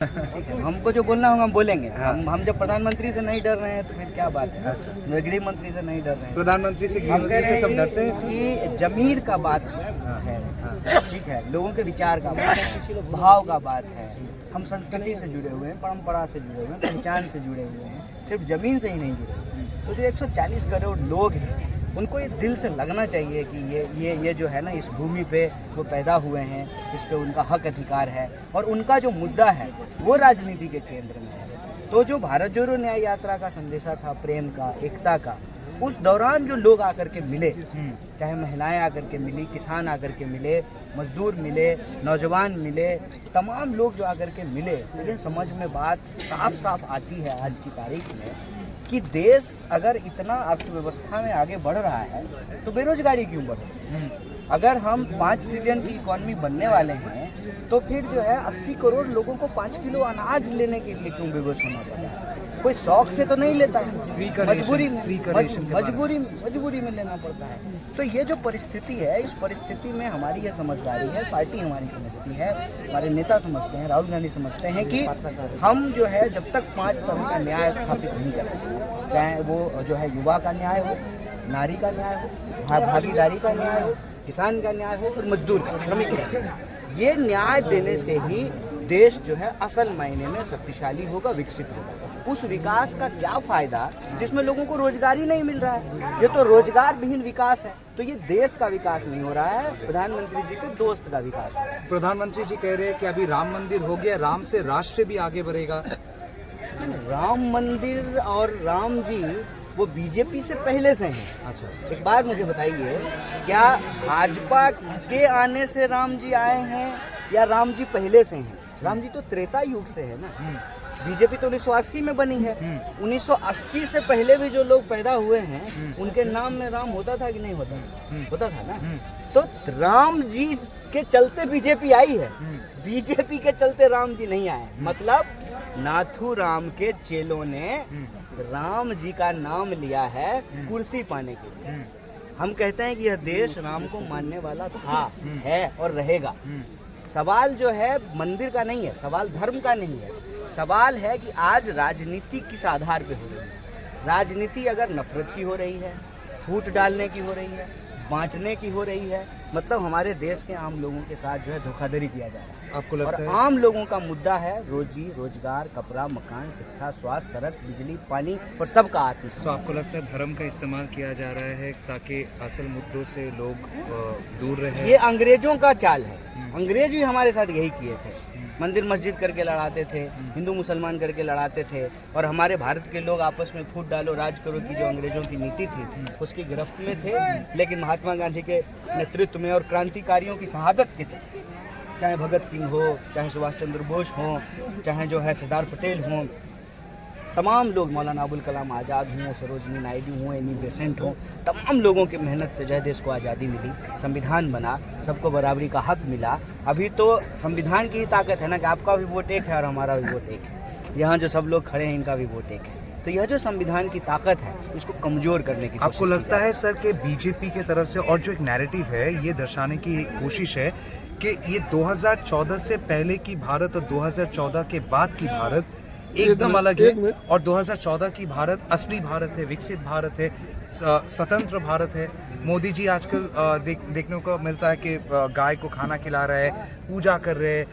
हमको जो बोलना होगा हम बोलेंगे। हाँ। हम जब प्रधानमंत्री से नहीं डर रहे हैं तो फिर क्या बात है। अच्छा। गृह मंत्री से नहीं डर रहे हैं। प्रधानमंत्री से हम कह रहे सब हैं डरते हैं सर? कि जमीर का बात है, हाँ। ठीक है, लोगों के विचार का बात है, भाव का बात है। हम संस्कृति से जुड़े हुए हैं, परंपरा से जुड़े हुए हैं, पहचान से जुड़े हुए हैं, सिर्फ जमीन से ही नहीं जुड़े हुए हैं। तो जो 140 करोड़ लोग हैं उनको ये दिल से लगना चाहिए कि ये जो है ना, इस भूमि पे वो पैदा हुए हैं, इस पे उनका हक अधिकार है और उनका जो मुद्दा है वो राजनीति के केंद्र में है। तो जो भारत जोड़ो न्याय यात्रा का संदेशा था, प्रेम का, एकता का, उस दौरान जो लोग आकर के मिले, चाहे महिलाएं आकर के मिली, किसान आकर के मिले, मजदूर मिले, नौजवान मिले, तमाम लोग जो आकर के मिले, मुझे समझ में बात साफ साफ आती है आज की तारीख में कि देश अगर इतना अर्थव्यवस्था में आगे बढ़ रहा है तो बेरोजगारी क्यों बढ़ रही है। अगर हम 5 ट्रिलियन की इकॉनमी बनने वाले हैं तो फिर जो है 80 करोड़ लोगों को 5 किलो अनाज लेने के लिए क्यों बेबस होना पड़ रहा है। कोई शौक से तो नहीं लेता है, मजबूरी में लेना पड़ता है। तो ये जो परिस्थिति है, इस परिस्थिति में हमारी ये समझदारी है, पार्टी हमारी समझती है, हमारे नेता समझते हैं, राहुल गांधी समझते हैं कि हम जो है जब तक 5 तरह का न्याय स्थापित नहीं करेंगे, चाहे वो जो है युवा का न्याय हो, नारी का न्याय हो, भागीदारी का न्याय हो, किसान का न्याय हो और मजदूर का, श्रमिक का, ये न्याय देने से ही देश जो है असल मायने में शक्तिशाली होगा, विकसित होगा। उस विकास का क्या फायदा जिसमें लोगों को रोजगार ही नहीं मिल रहा है। ये तो रोजगार विहीन विकास है। तो ये देश का विकास नहीं हो रहा है, प्रधानमंत्री जी के दोस्त का विकास हो रहा है। प्रधानमंत्री जी कह रहे हैं कि अभी राम मंदिर हो गया, राम से राष्ट्र भी आगे बढ़ेगा। राम मंदिर और राम जी वो बीजेपी से पहले से हैं। अच्छा, एक बात मुझे बताइए, क्या भाजपा के आने से राम जी आए हैं या राम जी पहले से हैं? राम जी तो त्रेता युग से है ना। बीजेपी तो 1980 में बनी है। 1980 से पहले भी जो लोग पैदा हुए हैं उनके नाम में राम होता था कि नहीं होता था? होता था ना। तो राम जी के चलते बीजेपी आई है, बीजेपी के चलते राम जी नहीं आए। मतलब नाथू राम के चेलों ने राम जी का नाम लिया है कुर्सी पाने के लिए। हम कहते हैं कि यह देश राम को मानने वाला था, है और रहेगा। सवाल जो है मंदिर का नहीं है, सवाल धर्म का नहीं है, सवाल है कि आज राजनीति किस आधार पे हो रही है। राजनीति अगर नफरत की हो रही है, फूट डालने की हो रही है, बांटने की हो रही है, मतलब हमारे देश के आम लोगों के साथ जो है धोखाधड़ी किया जा रहा है। आपको लगता और है आम लोगों का मुद्दा है रोजी रोजगार, कपड़ा, मकान, शिक्षा, स्वास्थ्य, सड़क, बिजली, पानी और सबका आत्मसम्मान। तो आपको लगता है धर्म का इस्तेमाल किया जा रहा है ताकि असल मुद्दों से लोग दूर रहे? ये अंग्रेजों का चाल है। अंग्रेज भी हमारे साथ यही किए थे, मंदिर मस्जिद करके लड़ाते थे, हिंदू मुसलमान करके लड़ाते थे और हमारे भारत के लोग आपस में फूट डालो राज करो की जो अंग्रेजों की नीति थी उसकी गिरफ्त में थे। लेकिन महात्मा गांधी के नेतृत्व में और क्रांतिकारियों की शहादत के चलते, चाहे भगत सिंह हो, चाहे सुभाष चंद्र बोस हो, चाहे जो है सरदार पटेल हों, तमाम लोग, मौलाना अबुल कलाम आज़ाद हों, सरोजनी नायडू हों, एनी बेसेंट हों, तमाम लोगों की मेहनत से जो है देश को आज़ादी मिली, संविधान बना, सबको बराबरी का हक मिला। अभी तो संविधान की ही ताकत है ना कि आपका भी वोट एक है और हमारा भी वोट एक है। यहाँ जो सब लोग खड़े हैं इनका भी वोट एक है। तो यह जो संविधान की ताकत है इसको कमजोर करने की आपको लगता है सर कि बीजेपी की तरफ से और जो एक नैरेटिव है ये दर्शाने की कोशिश है कि ये 2014 से पहले की भारत और 2014 के बाद की भारत एकदम अलग है और 2014 की भारत असली भारत है, विकसित भारत है, स्वतंत्र भारत है। मोदी जी आजकल देखने को मिलता है कि गाय को खाना खिला रहे हैं, पूजा कर रहे हैं,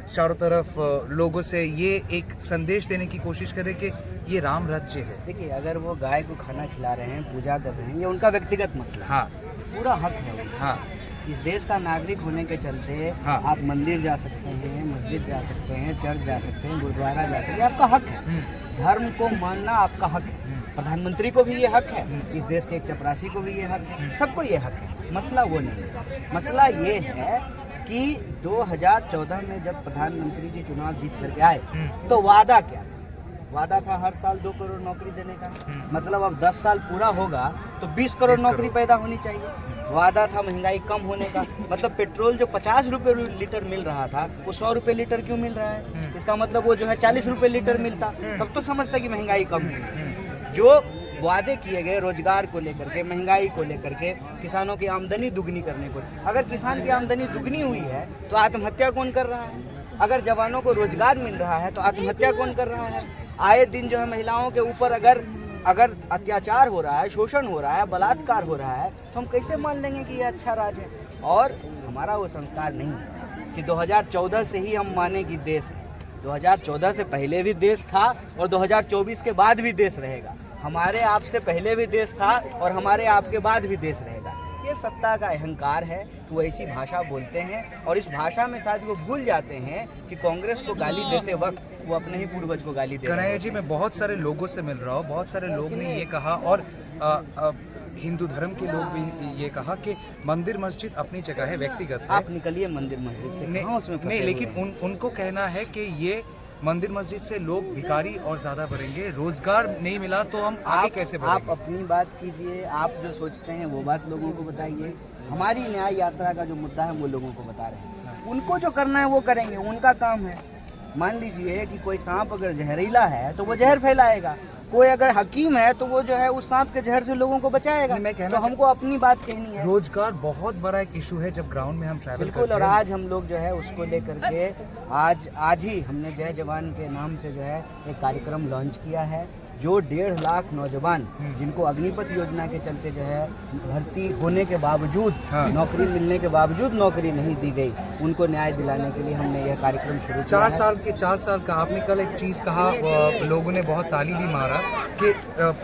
चारों तरफ लोगों से ये एक संदेश देने की कोशिश कर रहे हैं कि ये राम राज्य है। देखिए, अगर वो गाय को खाना खिला रहे हैं, पूजा कर रहे हैं, ये उनका व्यक्तिगत मसला, हाँ, पूरा हक है उनका। हाँ, इस देश का नागरिक होने के चलते हाँ, आप मंदिर जा सकते हैं, मस्जिद जा सकते हैं, चर्च जा सकते हैं, गुरुद्वारा जा सकते हैं, आपका हक है। धर्म को मानना आपका हक है। प्रधानमंत्री को भी ये हक है, इस देश के एक चपरासी को भी ये हक है, सबको ये हक है। मसला वो नहीं है, मसला ये है कि 2014 में जब प्रधानमंत्री जी चुनाव जीत करके आए तो वादा क्या था? वादा था हर साल 2 करोड़ नौकरी देने का। मतलब अब 10 साल पूरा होगा तो 20 करोड़ नौकरी पैदा होनी चाहिए। वादा था महंगाई कम होने का। मतलब पेट्रोल जो 50 रुपए लीटर मिल रहा था वो 100 रुपए लीटर क्यों मिल रहा है? इसका मतलब वो जो है 40 रुपए लीटर मिलता, तब तो समझता कि महंगाई कम है। जो वादे किए गए रोजगार को लेकर के, महंगाई को लेकर के, किसानों की आमदनी दुगनी करने को, अगर किसान की आमदनी दुगनी हुई है तो आत्महत्या कौन कर रहा है? अगर जवानों को रोजगार मिल रहा है तो आत्महत्या कौन कर रहा है? आए दिन जो है महिलाओं के ऊपर अगर अत्याचार हो रहा है, शोषण हो रहा है, बलात्कार हो रहा है, तो हम कैसे मान लेंगे कि ये अच्छा राज है? और हमारा वो संस्कार नहीं है कि 2014 से ही हम माने कि देश है। 2014 से पहले भी देश था और 2024 के बाद भी देश रहेगा। हमारे आप से पहले भी देश था और हमारे आपके बाद भी देश रहेगा। ये सत्ता का अहंकार है कि वो ऐसी भाषा बोलते हैं और इस भाषा में शायद वो भूल जाते हैं कि कांग्रेस को गाली देते वक्त वो अपने ही पूर्वज को गाली दे रहे हैं। कन्हैया जी, मैं बहुत सारे लोगों से मिल रहा हूँ, बहुत सारे लोग ने ये कहा और हिंदू धर्म के लोग भी ये कहा कि मंदिर मस्जिद अपनी जगह है, व्यक्तिगत है। आप निकलिए मंदिर मस्जिद से, कहाँ उसमें फंसे नहीं, हुए लेकिन हैं? उनको कहना है कि ये मंदिर मस्जिद से लोग भिखारी और ज्यादा बढ़ेंगे, रोजगार नहीं मिला तो हम आगे कैसे आप बढ़ेंगे? अपनी बात कीजिए, आप जो सोचते हैं वो बात लोगों को बताइए। हमारी न्याय यात्रा का जो मुद्दा है वो लोगों को बता रहे हैं, उनको जो करना है वो करेंगे, उनका काम है। मान लीजिए कि कोई सांप अगर जहरीला है तो वो जहर फैलाएगा, कोई अगर हकीम है तो वो जो है उस सांप के जहर से लोगों को बचाएगा। मैं कहना तो हमको अपनी बात कहनी है। रोजगार बहुत बड़ा एक इशू है जब ग्राउंड में हम ट्रैवल बिल्कुल, करते और हैं। आज हम लोग जो है उसको लेकर के आज ही हमने जय जवान के नाम से जो है एक कार्यक्रम लॉन्च किया है। जो 1.5 लाख नौजवान जिनको अग्निपथ योजना के चलते जो है भर्ती होने के बावजूद, हाँ। नौकरी मिलने के बावजूद नौकरी नहीं दी गई, उनको न्याय दिलाने के लिए हमने यह कार्यक्रम शुरू किया 4 है। साल का आपने कल एक चीज कहा, लोगों ने बहुत ताली भी मारा कि